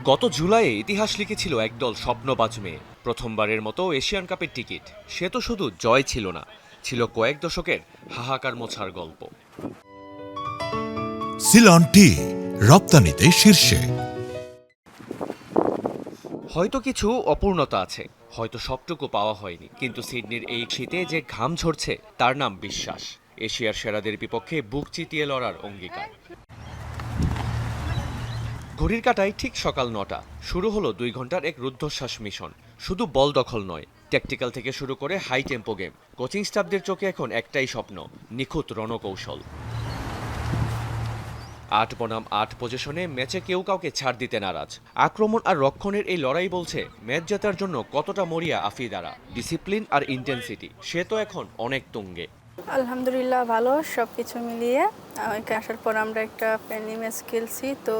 গত জুলাইয়ে ইতিহাস লিখেছিল একদল স্বপ্নবাজ মেয়ে। প্রথমবারের মতো এশিয়ান কাপের টিকিট। সে তো শুধু জয় ছিল না, ছিল কয়েক দশকের হাহাকার মোছার গল্প। সিলন টি রপ্তানিতে শীর্ষে। হয়তো কিছু অপূর্ণতা আছে, হয়তো সবটুকু পাওয়া হয়নি, কিন্তু সিডনির এই শীতে যে ঘাম ঝরছে তার নাম বিশ্বাস। এশিয়ার সেরাদের বিপক্ষে বুক চিতিয়ে লড়ার অঙ্গীকার। ঘড়ির কাঁটায় ঠিক সকাল ৯টা। শুরু হলো ২ ঘন্টার এক রুদ্ধশ্বাস মিশন। শুধু বল দখল নয়, ট্যাকটিক্যাল থেকে শুরু করে হাই টেম্পো গেম। কোচিং স্টাফদের চোখে এখন একটাই স্বপ্ন, নিখুঁত রণকৌশল। ৮ বনাম ৮ পজিশনে ম্যাচে কেউ কাউকে ছাড় দিতে নারাজ। আক্রমণ আর রক্ষণের এই লড়াই বলছে ম্যাচ জেতার জন্য কতটা মরিয়া আফিদারা। ডিসিপ্লিন আর ইন্টেন্সিটি, সে তো এখন অনেক তুঙ্গে। আলহামদুলিল্লাহ, ভালো সব কিছু মিলিয়ে। ওইখানে আসার পর আমরা একটা ফ্রেন্ডলি ম্যাচ খেলছি, তো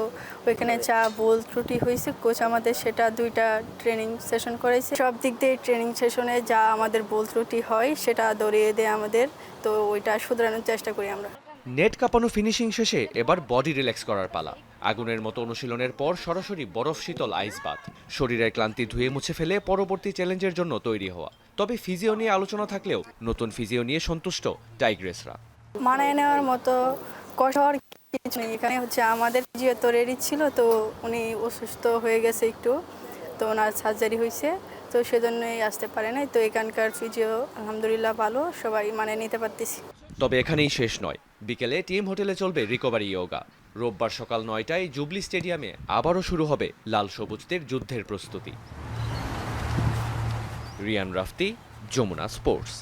ওইখানে যা ভুল ত্রুটি হয়েছে কোচ আমাদের সেটা 2টা ট্রেনিং সেশন করেছে। সব দিক দিয়ে ট্রেনিং সেশনে যা আমাদের ভুল ত্রুটি হয় সেটা ধরিয়ে দেয় আমাদের, তো ওইটা শুধরানোর চেষ্টা করি আমরা। নেট কাঁপানো ফিনিশিং শেষে এবার বডি রিল্যাক্স করার পালা। আগুনের মতো অনুশীলনের পর সরাসরি বরফ শীতল আইস বাথ। শরীরের ক্লান্তি ধুয়ে মুছে ফেলে পরবর্তী চ্যালেঞ্জের জন্য তৈরি হওয়া। তবে ফিজিও নিয়ে আলোচনা থাকলেও নতুন ফিজিও নিয়ে সন্তুষ্ট টাইগ্রেসরা। মানায় নেওয়ার মতো কঠোর কিছু নেই এখানে। আমাদের ফিজিও তো রেডি ছিল, তো উনি অসুস্থ হয়ে গেছে একটু, তো ওনার সার্জারি হয়েছে, তো সেজন্যই আসতে পারে নাই। তো এখানকার ফিজিও আলহামদুলিল্লাহ ভালো, সবাই মানে নিতে পারতেছি। তবে এখানেই শেষ নয়। বিকেলে টিম হোটেলে চলবে রিকভারি ইয়োগা। রোববার সকাল ৯টায় জুবলি স্টেডিয়ামে আবারও শুরু হবে লাল সবুজদের যুদ্ধের প্রস্তুতি। রিয়ান রাফতি, যমুনা স্পোর্টস।